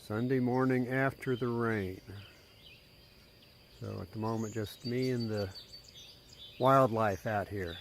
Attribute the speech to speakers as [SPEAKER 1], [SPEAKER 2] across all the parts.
[SPEAKER 1] Sunday morning after the rain. So at the moment, just me and the wildlife out here.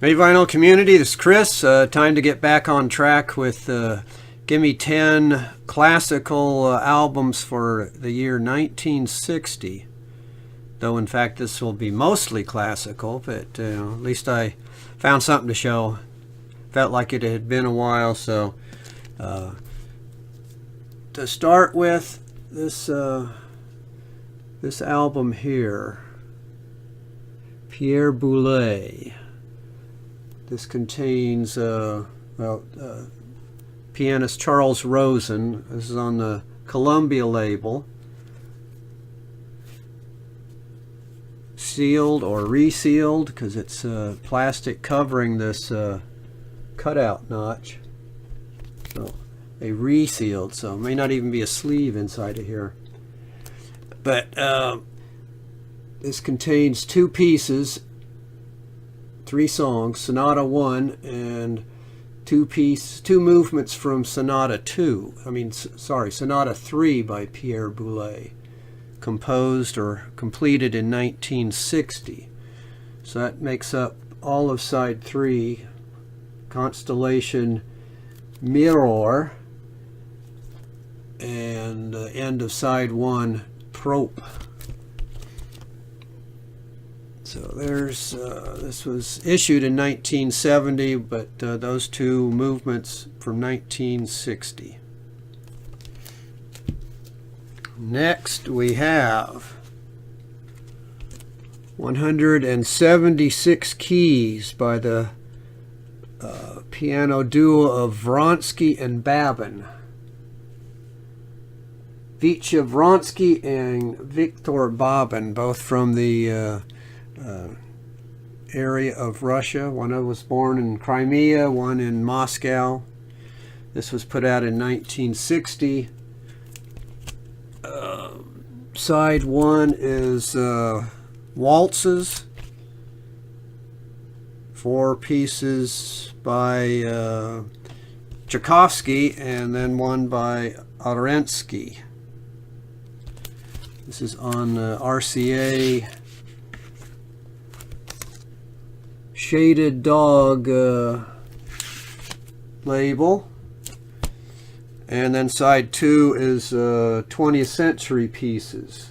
[SPEAKER 1] Hey Vinyl community, this is Chris. Time to get back on track with Gimme 10 classical albums for the year 1960. Though in fact this will be mostly classical, but at least I found something to show. Felt like it had been a while, so to start with this album here, Pierre Boulez. This contains, pianist Charles Rosen. This is on the Columbia label. Sealed or resealed, because it's plastic covering this cutout notch. So they resealed, so it may not even be a sleeve inside of here. But this contains two pieces. 3 songs, Sonata 1 and two movements from Sonata 3 by Pierre Boulez, composed or completed in 1960. So that makes up all of side 3, Constellation Mirror, and end of side 1, Trope. So there's, this was issued in 1970, but those two movements from 1960. Next we have 176 keys by the piano duo of Vronsky and Babin. Vicha Vronsky and Viktor Babin, both from the area of Russia. One was born in Crimea, one in Moscow. This was put out in 1960. Side 1 is waltzes, 4 pieces by Tchaikovsky, and then one by Arensky. This is on RCA Shaded Dog label. And then side 2 is 20th century pieces.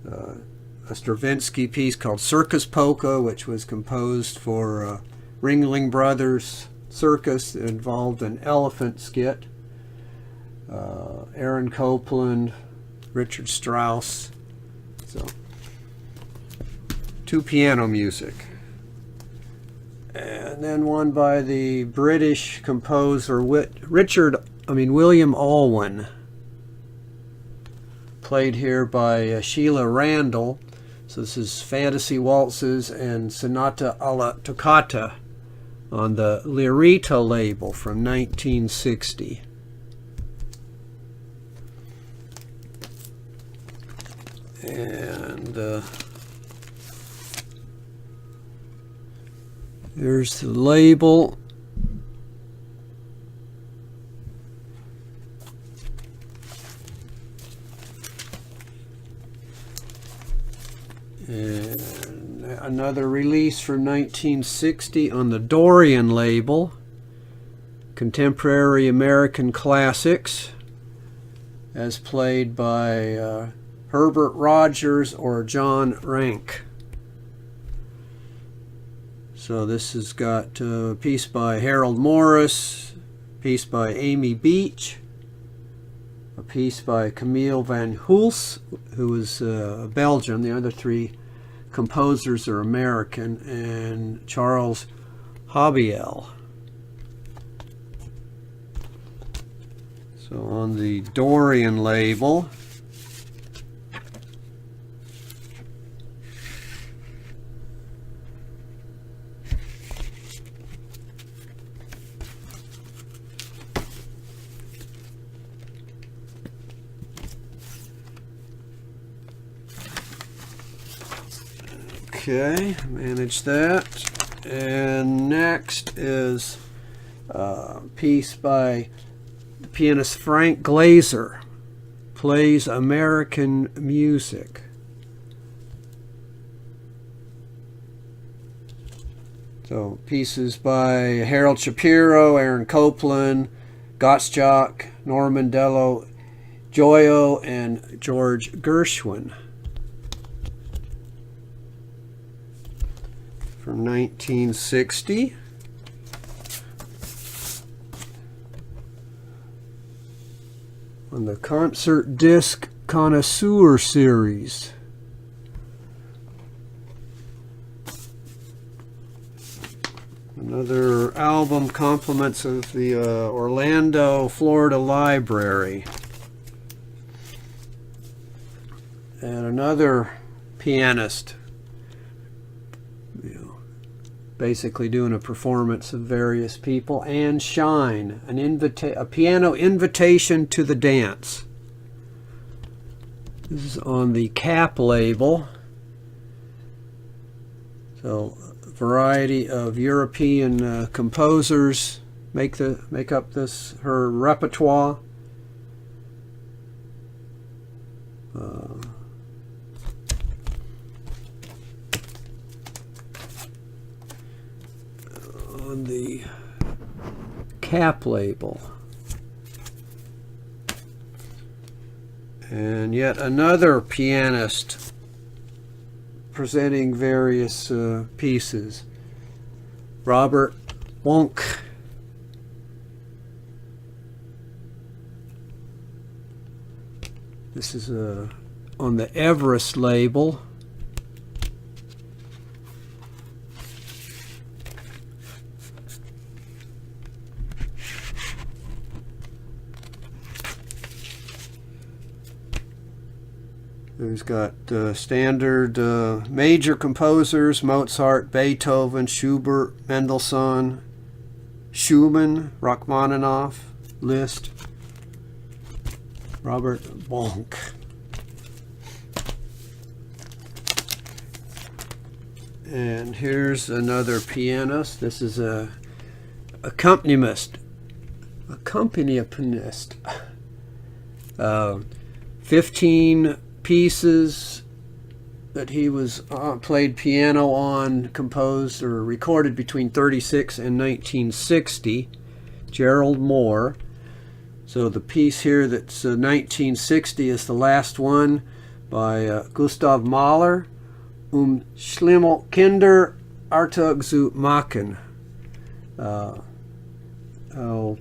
[SPEAKER 1] A Stravinsky piece called Circus Polka, which was composed for Ringling Brothers Circus. It involved an elephant skit. Aaron Copland, Richard Strauss. So 2 piano music. And then one by the British composer William Allwyn, played here by Sheila Randell. So this is Fantasy Waltzes and Sonata alla Toccata on the Lyrita label from 1960. And there's the label. And another release from 1960 on the Dorian label, Contemporary American Classics, as played by Herbert Rogers or John Ranck. So this has got a piece by Harold Morris, piece by Amy Beach, a piece by Camille van Hulst, who is Belgian. The other three composers are American, and Charles Habiel. So on the Dorian label, okay, manage that. And next is a piece by the pianist Frank Glazer, plays American music. So pieces by Harold Shapiro, Aaron Copland, Gottschalk, Norman Dello Joyo, and George Gershwin. From 1960. On the Concert Disc Connoisseur series. Another album, compliments of the Orlando, Florida Library. And another pianist, basically doing a performance of various people, and Schein, a piano invitation to the dance. This is on the Cap label. So a variety of European composers make up her repertoire. On the Cap label. And yet another pianist presenting various pieces. Robert Bohnke. This is on the Everest label. Who's got standard major composers: Mozart, Beethoven, Schubert, Mendelssohn, Schumann, Rachmaninoff, Liszt, Robert Bohnke. And here's another pianist. This is a accompanist. 15 pieces that he was played piano on, composed or recorded between 36 and 1960. Gerald Moore. So the piece here that's 1960 is the last one by Gustav Mahler. Schlimme Kinder, artig machen. I'll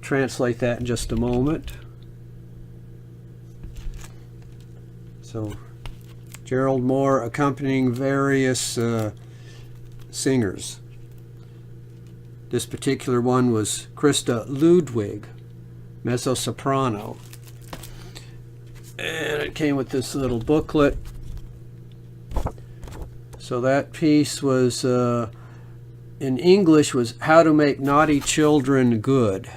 [SPEAKER 1] translate that in just a moment. So Gerald Moore accompanying various singers. This particular one was Christa Ludwig, mezzo-soprano. And it came with this little booklet. So that piece was, in English, was How to Make Naughty Children Good.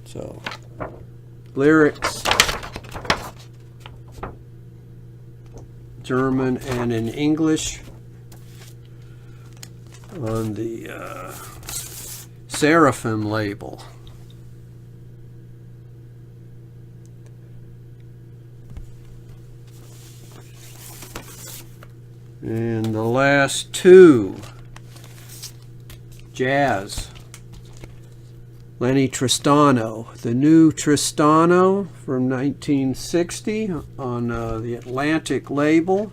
[SPEAKER 1] So, lyrics, German and in English, on the Seraphim label. And the last two, jazz. Lennie Tristano, the new Tristano from 1960 on the Atlantic label.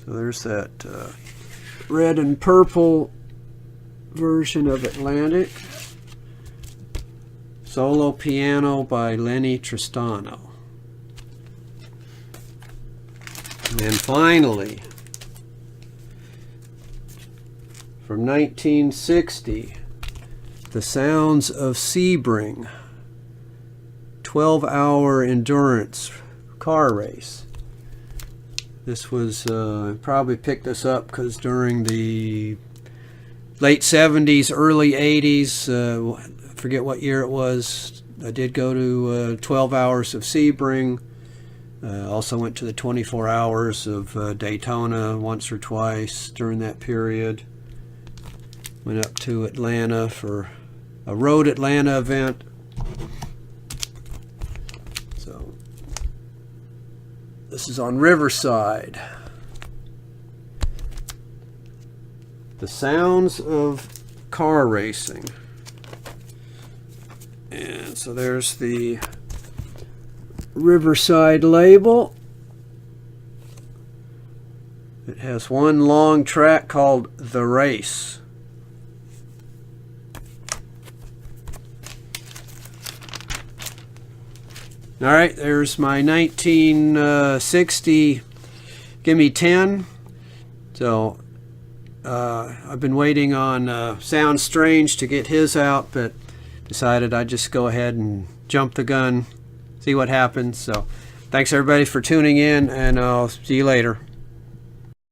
[SPEAKER 1] So there's that red and purple version of Atlantic. Solo piano by Lennie Tristano. And finally, from 1960, The Sounds of Sebring, 12-hour endurance car race. This was, probably picked this up because during the late 70s, early 80s, I forget what year it was, I did go to 12 hours of Sebring. Also went to the 24 hours of Daytona once or twice during that period. Went up to Atlanta for a Road Atlanta event. So this is on Riverside. The Sounds of Car Racing. And so there's the Riverside label. It has one long track called The Race. All right, there's my 1960 Gimme 10. So I've been waiting on Sound Strange to get his out, but decided I'd just go ahead and jump the gun, see what happens. So thanks everybody for tuning in, and I'll see you later.